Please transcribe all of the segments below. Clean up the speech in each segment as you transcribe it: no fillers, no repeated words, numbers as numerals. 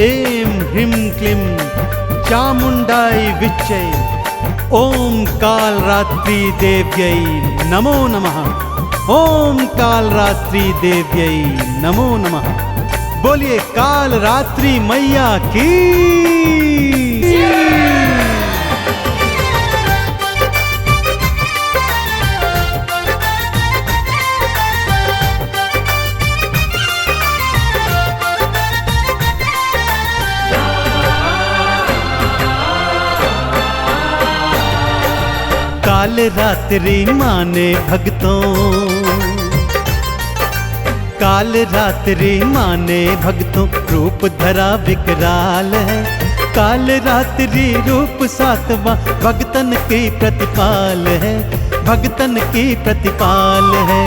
ऐं ह्रीं क्लीं चामुण्डायै विच्चे ॐ कालरात्रि देव्यै नमो नमः। ॐ कालरात्रि देव्यै नमो नमः। बोलिए कालरात्रि मैया की। काल रात्रि माने भक्तों, काल रात्रि माने भक्तों, रूप धरा विकराल है। काल रात्रि रूप सातवां भक्तन की प्रतिपाल है, भक्तन की प्रतिपाल है।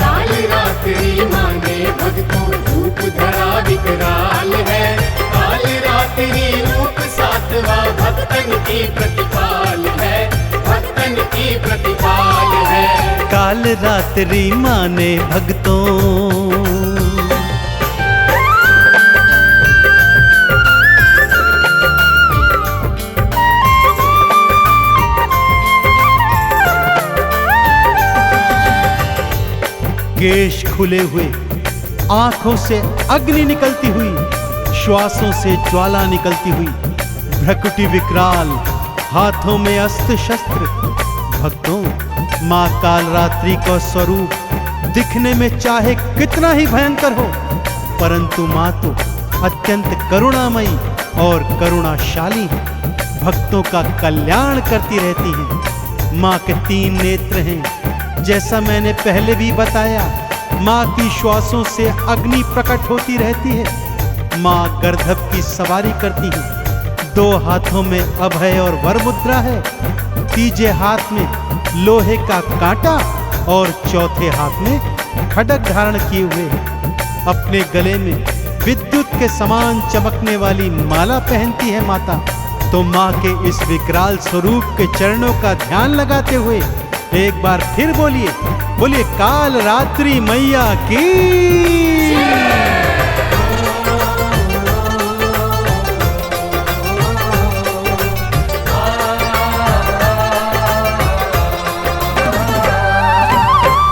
काल रात्रि माने भक्तों, रूप धरा विकराल है। काल रात्रि रूप सातवां भक्तन की प्रतिपाल है, भक्तन की प्रतिपाल है। काल रात्रि माने भक्तों। केश खुले हुए, आंखों से अग्नि निकलती हुई, श्वासों से ज्वाला निकलती हुई, भ्रकुटी विकराल, हाथों में अस्त्र शस्त्र। भक्तों, माँ कालरात्रि का स्वरूप दिखने में चाहे कितना ही भयंकर हो, परंतु माँ तो अत्यंत करुणामयी और करुणाशाली है। भक्तों का कल्याण करती रहती है। माँ के 3 नेत्र हैं, जैसा मैंने पहले भी बताया। माँ की श्वासों से अग्नि प्रकट होती रहती है। माँ गर्दभ की सवारी करती है। 2 हाथों में अभय और वर मुद्रा है, तीजे हाथ में लोहे का कांटा और चौथे हाथ में खड्ग धारण किए हुए है। अपने गले में विद्युत के समान चमकने वाली माला पहनती है माता। तो माँ के इस विकराल स्वरूप के चरणों का ध्यान लगाते हुए एक बार फिर बोलिए, बोलिए कालरात्रि मैया की।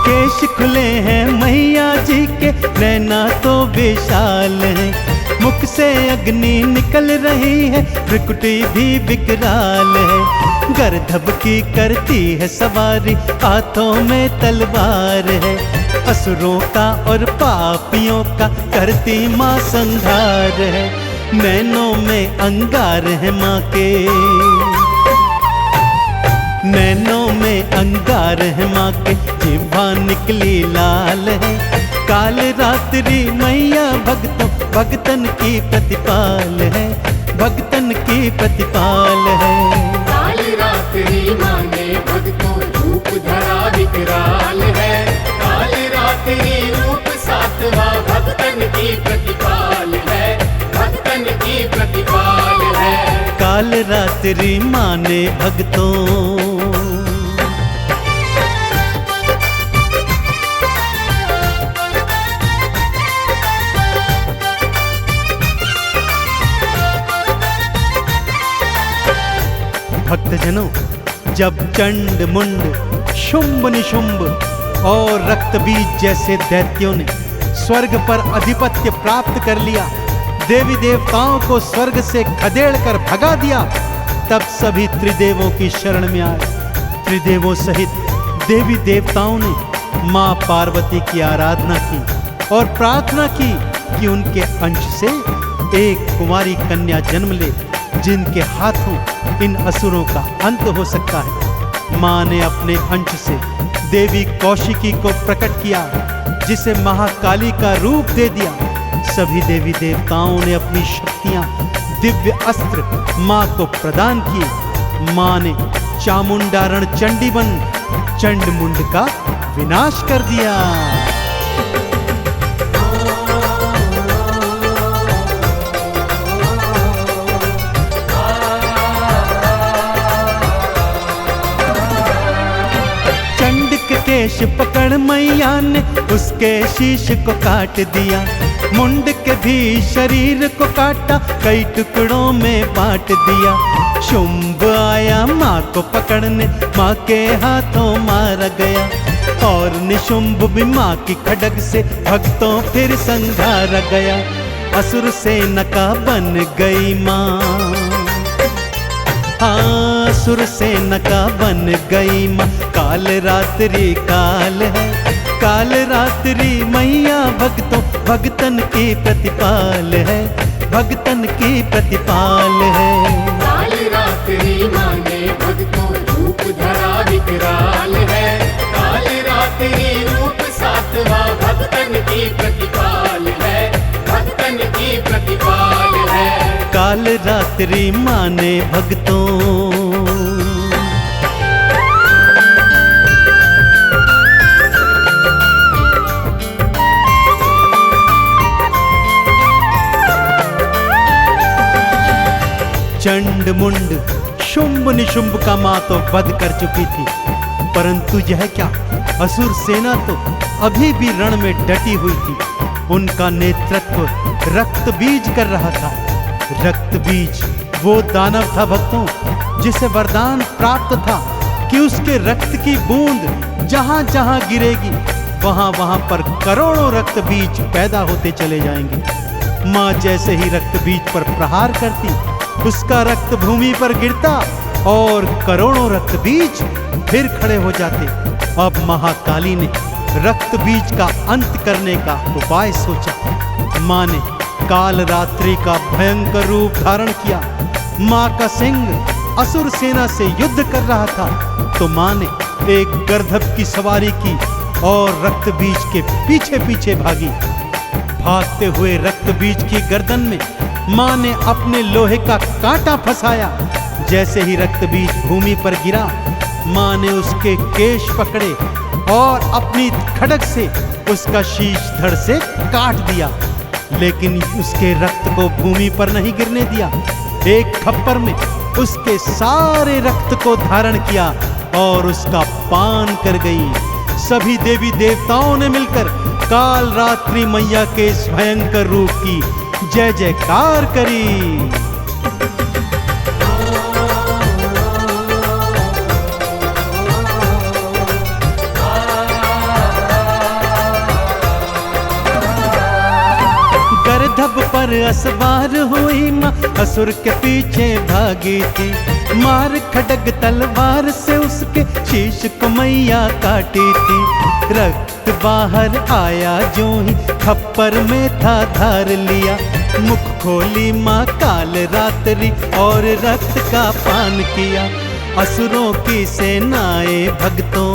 केश खुले हैं मैया जी के, नैना तो विशाल है। मुख से अग्नि निकल रही है, भ्रकुटी भी विकराल है। गर्दभ की करती है सवारी, हाथों में तलवार है। असुरों का और पापियों का करती माँ संहार है। नैनों में अंगार है माँ के, नैनों में अंगार है माँ के, जिह्वा निकली लाल है। काल रात्रि मैया भक्तों, भक्तन की प्रतिपाल है, भक्तन की प्रतिपाल है। काल रात्रि माने भक्तों, रूप धरा विकराल है। काल रात्रि रूप सातवां भक्तन की प्रतिपाल है, भक्तन की प्रतिपाल है। काल रात्रि माने भक्तों। भक्तजनों, जब चंड मुंड, शुंभ निशुंभ और रक्तबीज जैसे दैत्यों ने स्वर्ग पर अधिपत्य प्राप्त कर लिया, देवी देवताओं को स्वर्ग से खदेड़ कर भगा दिया, तब सभी त्रिदेवों की शरण में आए। त्रिदेवों सहित देवी देवताओं ने माँ पार्वती की आराधना की और प्रार्थना की कि उनके अंश से एक कुमारी कन्या जन्म ले, जिनके हाथों इन असुरों का अंत हो सकता है। माँ ने अपने अंश से देवी कौशिकी को प्रकट किया, जिसे महाकाली का रूप दे दिया। सभी देवी देवताओं ने अपनी शक्तियां, दिव्य अस्त्र माँ को प्रदान किए। माँ ने चामुंडारण चंडी बन चंड मुंड का विनाश कर दिया। केश पकड़ मैया ने उसके शीश को काट दिया। मुंड के भी शरीर को काटा, कई टुकड़ों में बांट दिया। शुंभ आया माँ को पकड़ने, माँ के हाथों मारा गया। और निशुंभ भी माँ की खड्ग से भक्तों फिर संघारा गया। असुर सेना का बन गई माँ, हाँ असुर सेना का बन गई माँ। काल रात्रि काल है, काल रात्रि मैया भक्तों भगतन की प्रतिपाल है, भगतन की प्रतिपाल है। काल रात्रि माने भक्तों रूप धरा विकराल है। काल रात्रि रूप सातवां भक्तन की प्रतिपाल है, भक्तन की प्रतिपाल है। काल रात्रि माने भक्तों। चंड मुंड शुंभ निशुंभ का माँ तो वध कर चुकी थी, परंतु यह क्या, असुर सेना तो अभी भी रण में डटी हुई थी। उनका नेतृत्व रक्त बीज कर रहा था। रक्त बीज वो दानव था भक्तों, जिसे वरदान प्राप्त था कि उसके रक्त की बूंद जहां जहां गिरेगी वहां वहां पर करोड़ों रक्त बीज पैदा होते चले जाएंगे। माँ जैसे ही रक्त बीज पर प्रहार करती, उसका रक्त भूमि पर गिरता और करोड़ों रक्त बीज फिर खड़े हो जाते। अब महाकाली ने रक्त बीज का अंत करने का उपाय सोचा। माँ ने काल रात्रि का भयंकर रूप धारण किया। माँ का सिंह असुर सेना से युद्ध कर रहा था, तो माँ ने एक गर्दभ की सवारी की और रक्त बीज के पीछे पीछे भागी। भागते हुए रक्त बीज की गर्दन में माँ ने अपने लोहे का कांटा फंसाया। जैसे ही रक्त बीज भूमि पर गिरा, माँ ने उसके केश पकड़े और अपनी खड्ग से उसका शीश धड़ से काट दिया, लेकिन उसके रक्त को भूमि पर नहीं गिरने दिया। एक खप्पर में उसके सारे रक्त को धारण किया और उसका पान कर गई। सभी देवी देवताओं ने मिलकर काल रात्रि मैया के इस भयंकर रूप की जय जयकार करी। गर्दभ पर असवार हुई माँ, असुर के पीछे भागी थी। मार खड्ग तलवार से उसके शीश को मैया काटी थी। रक्त बाहर आया जो ही खप्पर में था धार लिया। मुख खोली माँ काल रात्रि और रक्त का पान किया। असुरों की सेनाएं भक्तों,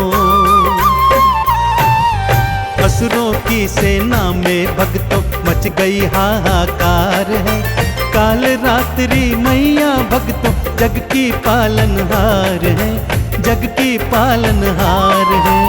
असुरों की सेना में भक्तों मच गई हाहाकार है। काल रात्रि मैया भक्तों जग की पालनहार है, जग की पालनहार है।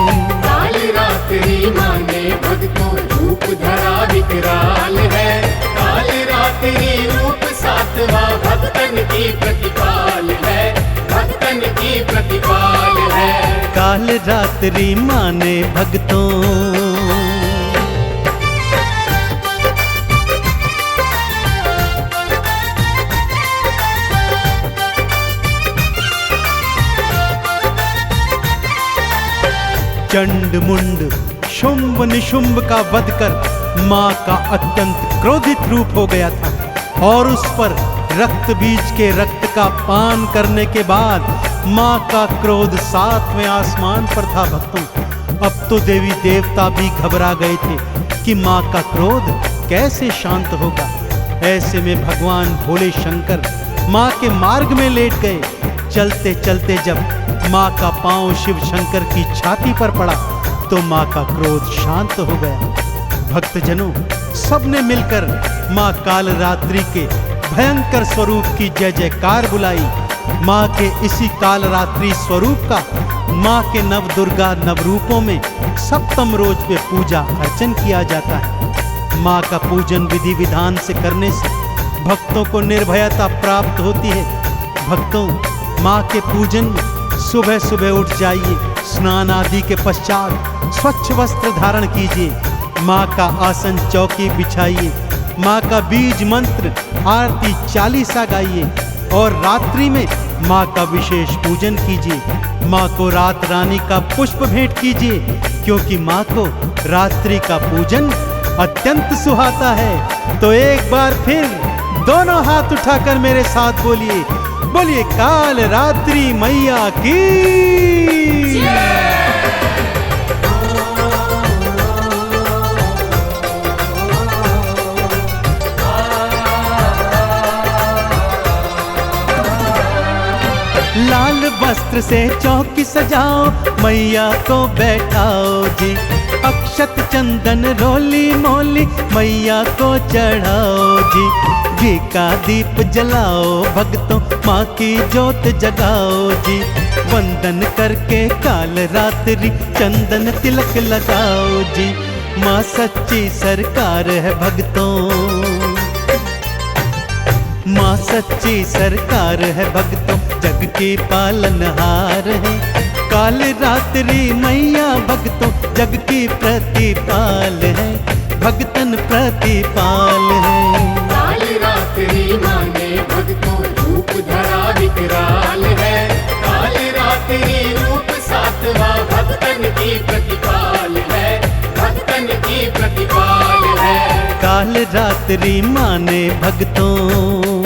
काल रात्रि माने भक्तों रूप धरा विकराल है। काल रात्रि रूप सातवां भक्तन की प्रतिपाल है, भक्तन की प्रतिपाल है। काल रात्रि माने भक्तों। चंड मुंड शुंभ निशुंभ का वध कर माँ का अत्यंत क्रोधित रूप हो गया था और उस पर रक्त बीज के रक्त का पान करने के बाद माँ का क्रोध 7वें आसमान पर था भक्तों। अब तो देवी देवता भी घबरा गए थे कि माँ का क्रोध कैसे शांत होगा। ऐसे में भगवान भोले शंकर माँ के मार्ग में लेट गए। चलते चलते जब माँ का पांव शिव शंकर की छाती पर पड़ा तो माँ का क्रोध शांत हो गया। भक्तजनों, सबने मिलकर माँ काल रात्रि के भयंकर स्वरूप की जय जयकार बुलाई। माँ के इसी काल रात्रि स्वरूप का माँ के नव दुर्गा नवरूपों में सप्तम रोज पे पूजा अर्चन किया जाता है। माँ का पूजन विधि विधान से करने से भक्तों को निर्भयता प्राप्त होती है। भक्तों, माँ के पूजन में सुबह सुबह उठ जाइए, स्नान आदि के पश्चात स्वच्छ वस्त्र धारण कीजिए, माँ का आसन चौकी बिछाइए, माँ का बीज मंत्र आरती चालीसा गाइए और रात्रि में माँ का विशेष पूजन कीजिए। माँ को रात रानी का पुष्प भेंट कीजिए, क्योंकि माँ को रात्रि का पूजन अत्यंत सुहाता है। तो एक बार फिर दोनों हाथ उठाकर मेरे साथ बोलिए, बोलिए काल रात्रि मैया की। लाल वस्त्र से चौकी सजाओ, मैया को बैठाओ जी। अक्षत चंदन रोली मोली मैया को चढ़ाओ जी। घी का दीप जलाओ, भक्तों माँ की जोत जगाओ जी। वंदन करके काल रात्रि चंदन तिलक लगाओ जी। माँ सच्ची सरकार है भक्तों, माँ सच्ची सरकार है भक्तों, जग की पालनहार है। काल रात्रि मैया भक्तों जग की प्रतिपाल है, भक्तन प्रतिपाल है। काल रात्रि माँ ने भक्तों रूप धरा विकराल है। काल रात्रि रूप सातवां भक्तन की प्रतिपाल है, भक्तन की प्रतिपाल है। काल रात्रि माँ ने भक्तों